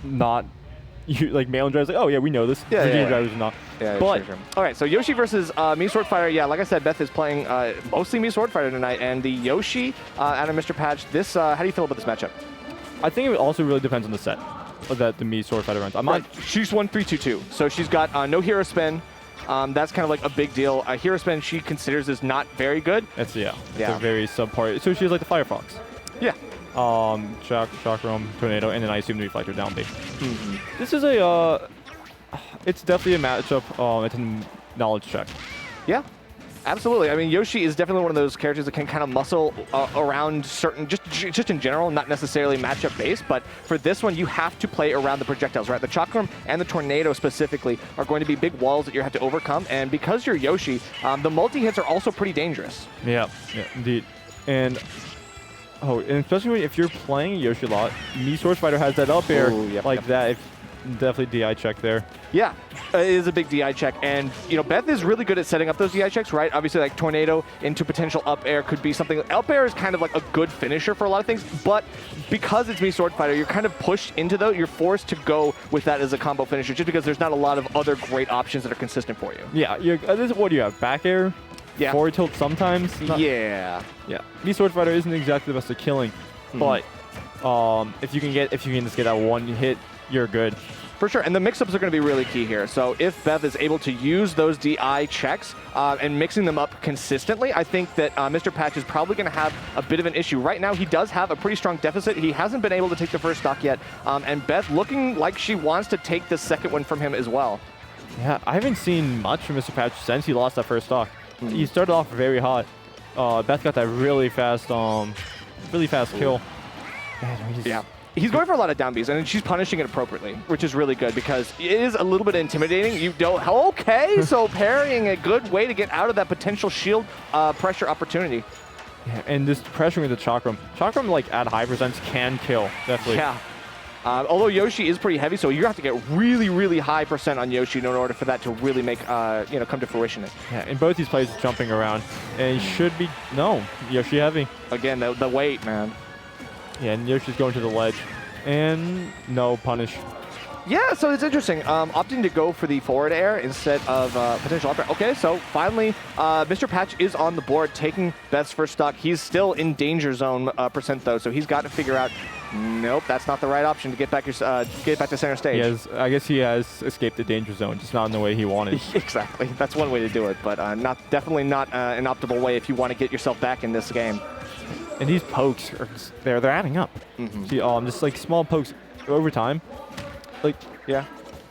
not like Mail and Drive's like, oh yeah, we know this. Yeah, Virginia yeah. Drivers not. Yeah, but sure. All right, so Yoshi versus me Swordfighter. Yeah, like I said, Beth is playing mostly me Swordfighter tonight, and the Yoshi out of Mr. Patch. This, how do you feel about this matchup? I think it also really depends on the set that the me Swordfighter runs. I'm not. She's 1-3-2-2, so she's got no hero spin. That's kind of like a big deal. Hero spin she considers is not very good. It's a very subpar. So she's like the Firefox. Yeah. Shock Roam, Tornado, and then I assume the Reflector down B. This is a. It's definitely a matchup. It's a knowledge check. Yeah. Absolutely. I mean, Yoshi is definitely one of those characters that can kind of muscle around certain, just in general, not necessarily matchup based, but for this one, you have to play around the projectiles, right? The Chakram and the Tornado specifically are going to be big walls that you have to overcome, and because you're Yoshi, the multi-hits are also pretty dangerous. Yeah, indeed. And especially if you're playing Yoshi a lot, me Swordfighter has that up air that. Definitely DI check there. Yeah, it is a big DI check, and Beth is really good at setting up those DI checks, right? Obviously, like Tornado into potential up air could be something. Up air is kind of like a good finisher for a lot of things, but because it's me Swordfighter, you're kind of pushed into those. You're forced to go with that as a combo finisher, just because there's not a lot of other great options that are consistent for you. Yeah, what do you have? Back air? Yeah. Forward tilt sometimes? Yeah. Me Swordfighter isn't exactly the best at killing, but if you can just get that one hit, you're good. For sure, and the mix-ups are going to be really key here. So if Beth is able to use those DI checks and mixing them up consistently, I think that Mr. Patch is probably going to have a bit of an issue. Right now, he does have a pretty strong deficit. He hasn't been able to take the first stock yet, and Beth looking like she wants to take the second one from him as well. Yeah, I haven't seen much from Mr. Patch since he lost that first stock. He started off very hot. Beth got that really fast kill. Yeah. He's going for a lot of down Bs, and she's punishing it appropriately, which is really good because it is a little bit intimidating. You don't. Okay, so parrying a good way to get out of that potential shield pressure opportunity. Yeah, and this pressuring with the Chakram. Chakram, like at high percents, can kill definitely. Yeah. Although Yoshi is pretty heavy, so you have to get really, really high percent on Yoshi in order for that to really make come to fruition. Yeah, and both these players jumping around, and he should be Yoshi heavy. Again, the weight, man. Yeah, and Yoshi's going to the ledge. And no punish. Yeah, so it's interesting. Opting to go for the forward air instead of potential up air. Okay, so finally, Mr. Patch is on the board, taking Beth's first stock. He's still in danger zone percent, though, so he's got to figure out, nope, that's not the right option to get back to center stage. I guess he has escaped the danger zone, just not in the way he wanted. Exactly. That's one way to do it, but definitely not an optimal way if you want to get yourself back in this game. And these pokes are they're adding up. See, just like small pokes over time. Like, yeah.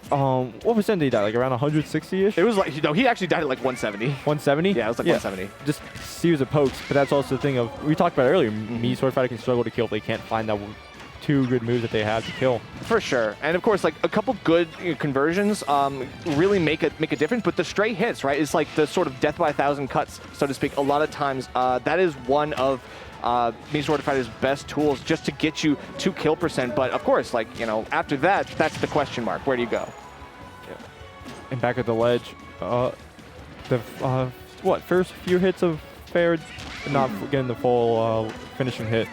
What percent did he die? Like around 160-ish? It was like, he actually died at like 170. 170? Yeah, it was like 170. Just series of pokes, but that's also the thing of, we talked about it earlier, me Swordfighter can struggle to kill if they can't find that two good moves that they have to kill. For sure. And of course, like a couple good conversions really make a difference, but the straight hits, right? It's like the sort of death by 1,000 cuts, so to speak. A lot of times, that is one of me Swordfighter's best tools just to get you to kill percent. But of course, like, after that, that's the question mark. Where do you go? Yeah. And back at the ledge, first few hits of fair, not getting the full finishing hit.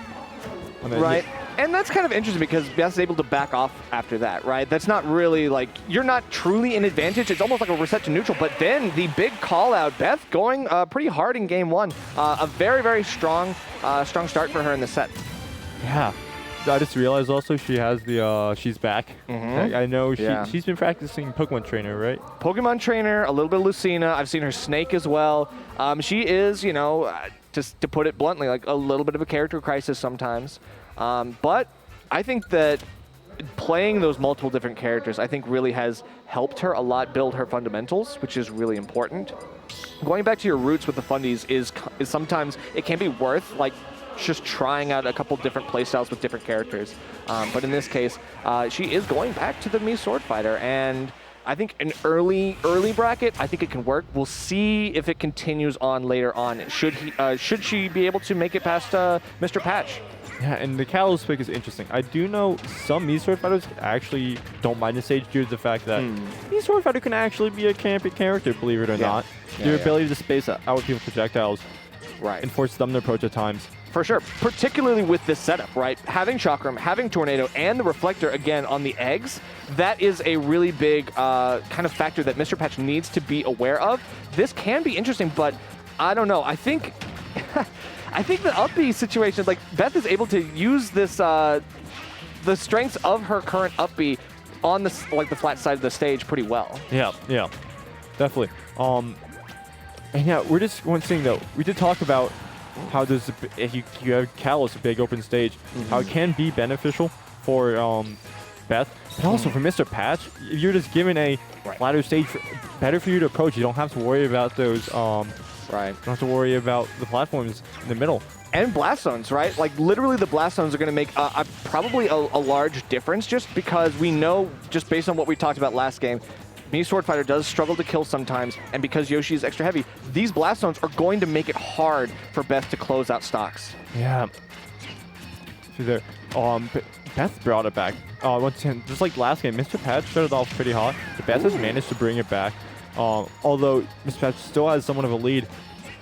Right. And that's kind of interesting because Beth's able to back off after that, right? That's not really like, you're not truly in advantage. It's almost like a reset to neutral, but then the big call out, Beth going pretty hard in game one. A very, very strong start for her in the set. Yeah. I just realized also she has the, she's back. I know she's been practicing Pokemon Trainer, right? Pokemon Trainer, a little bit of Lucina. I've seen her Snake as well. She is, just to put it bluntly, like a little bit of a character crisis sometimes. But I think that playing those multiple different characters, I think really has helped her a lot build her fundamentals, which is really important. Going back to your roots with the fundies is sometimes, it can be worth like just trying out a couple different playstyles with different characters. But in this case, she is going back to the me Swordfighter, and I think an early bracket, I think it can work. We'll see if it continues on later on. Should she be able to make it past Mr. Patch? Yeah, and the Catalyst pick is interesting. I do know some me Swordfighters actually don't mind the stage due to the fact that me Swordfighter can actually be a campy character, believe it or not. Your ability to space out people's projectiles and force them to approach at times. For sure, particularly with this setup, right? Having Chakram, having Tornado, and the Reflector again on the eggs, that is a really big kind of factor that Mr. Patch needs to be aware of. This can be interesting, but I don't know. I think I think the up B situation, like Beth is able to use this the strengths of her current up B on the flat side of the stage pretty well. Yeah, definitely. And yeah, we're just one thing though. We did talk about how there's if you have Catalyst, a big open stage, how it can be beneficial for Beth, but also for Mr. Patch. If you're just given a flatter stage, better for you to approach. You don't have to worry about those. You don't have to worry about the platforms in the middle. And blast zones, right? Like literally the blast zones are going to make probably a large difference, just because we know, just based on what we talked about last game, Swordfighter does struggle to kill sometimes, and because Yoshi is extra heavy, these blast zones are going to make it hard for Beth to close out stocks. Yeah. See there. Beth brought it back. Once again, just like last game, Mr. Patch started off pretty hot, but Beth has managed to bring it back. Although Mr. Patch still has somewhat of a lead,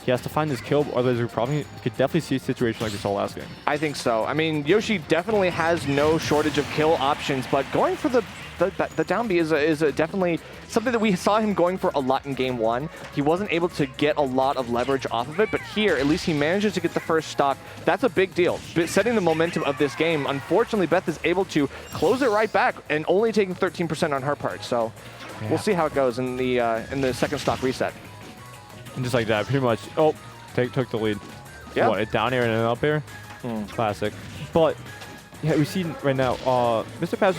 he has to find this kill, otherwise we could definitely see a situation like we saw last game. I think so. I mean, Yoshi definitely has no shortage of kill options, but going for the down B is definitely something that we saw him going for a lot in game 1. He wasn't able to get a lot of leverage off of it, but here, at least he manages to get the first stock. That's a big deal. But setting the momentum of this game, unfortunately, Beth is able to close it right back and only taking 13% on her part. So we'll see how it goes in the second stock reset. And just like that, pretty much, took the lead. Yeah. What, a down air and an up air? Classic. But, yeah, we see right now, Mr. Patch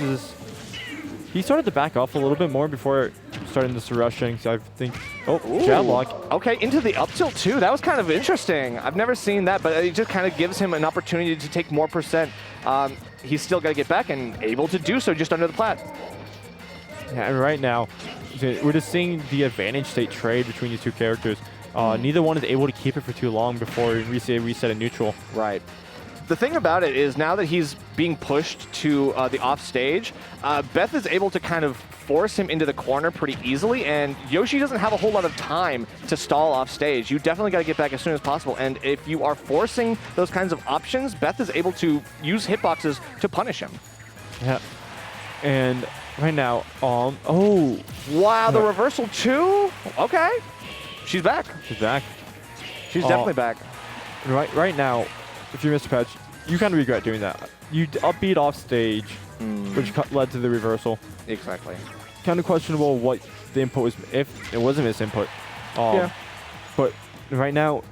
he started to back off a little bit more before starting this rushing. So I think, jab lock. Okay, into the up tilt too. That was kind of interesting. I've never seen that, but it just kind of gives him an opportunity to take more percent. He's still got to get back and able to do so just under the plat. Yeah, and right now, we're just seeing the advantage state trade between these two characters. Neither one is able to keep it for too long before we reset a neutral. Right. The thing about it is now that he's being pushed to the off stage, Beth is able to kind of force him into the corner pretty easily, and Yoshi doesn't have a whole lot of time to stall off stage. You definitely got to get back as soon as possible, and if you are forcing those kinds of options, Beth is able to use hitboxes to punish him. Yeah. And right now, wow, the reversal too? Okay. She's back. She's back. She's definitely back. Right now, if you're Mr. Patch, you kind of regret doing that. You upbeat off stage, which led to the reversal. Exactly. Kind of questionable what the input was, if it was a misinput. Yeah. But right now,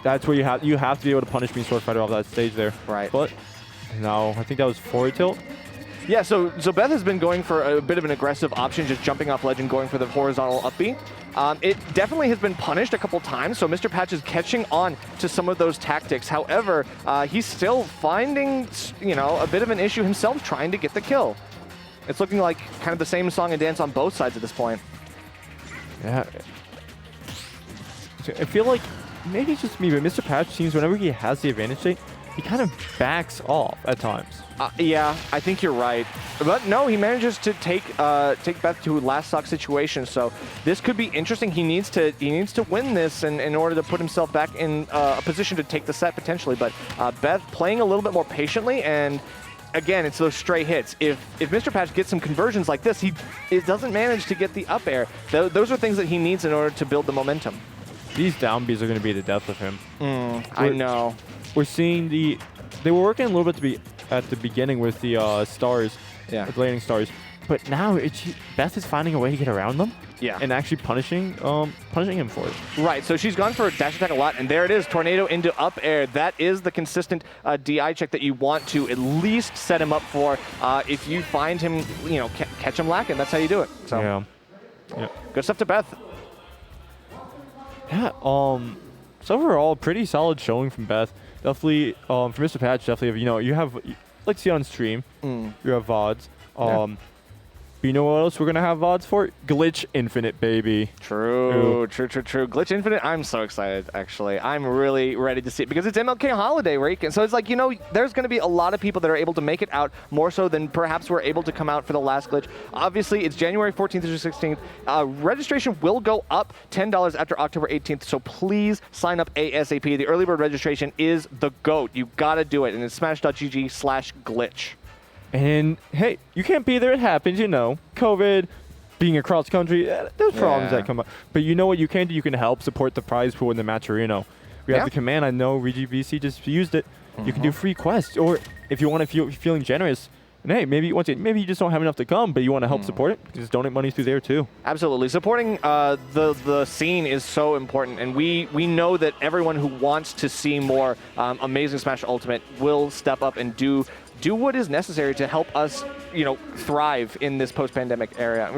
that's where you have to be able to punish Swordfighter off that stage there. Right. But no, I think that was forward tilt. Yeah, so Beth has been going for a bit of an aggressive option, just jumping off ledge and going for the horizontal up B. It definitely has been punished a couple times, so Mr. Patch is catching on to some of those tactics. However, he's still finding, a bit of an issue himself trying to get the kill. It's looking like kind of the same song and dance on both sides at this point. Yeah. I feel like maybe it's just me, but Mr. Patch seems whenever he has the advantage state, he kind of backs off at times. Yeah, I think you're right. But no, he manages to take Beth to a last stock situation. So this could be interesting. He needs to win this in order to put himself back in a position to take the set potentially. But Beth playing a little bit more patiently, and again, it's those stray hits. If Mr. Patch gets some conversions like this, he doesn't manage to get the up air. Those are things that he needs in order to build the momentum. These down Bs are going to be the death of him. I know. We're seeing they were working a little bit at the beginning with the stars, with landing stars, but now Beth is finding a way to get around them, and actually punishing him for it. Right. So she's gone for a dash attack a lot, and there it is, tornado into up air. That is the consistent DI check that you want to at least set him up for. If you find him, catch him lacking. That's how you do it. So yeah, good stuff to Beth. Yeah. So overall, pretty solid showing from Beth. Definitely, for Mr. Patch, definitely, you have, like, see on stream, you have VODs. But you know what else we're going to have VODs for? Glitch Infinite, baby. True. Glitch Infinite, I'm so excited, actually. I'm really ready to see it because it's MLK holiday week. And so it's like, you know, there's going to be a lot of people that are able to make it out more so than perhaps we're able to come out for the last glitch. Obviously, it's January 14th through 16th. Registration will go up $10 after October 18th, so please sign up ASAP. The early bird registration is the GOAT. You got to do it, and it's smash.gg/glitch. And hey, you can't be there. It happens, you know. COVID, being across country, there's problems that come up. But you know what you can do? You can help support the prize pool in the match arena. We have the command. I know VGBC just used it. You can do free quests, or if you want to feel feeling generous. And hey, maybe you just don't have enough to come, but you want to help support it. Just donate money through there too. Absolutely, supporting the scene is so important, and we know that everyone who wants to see more amazing Smash Ultimate will step up and do what is necessary to help us, you know, thrive in this post-pandemic era.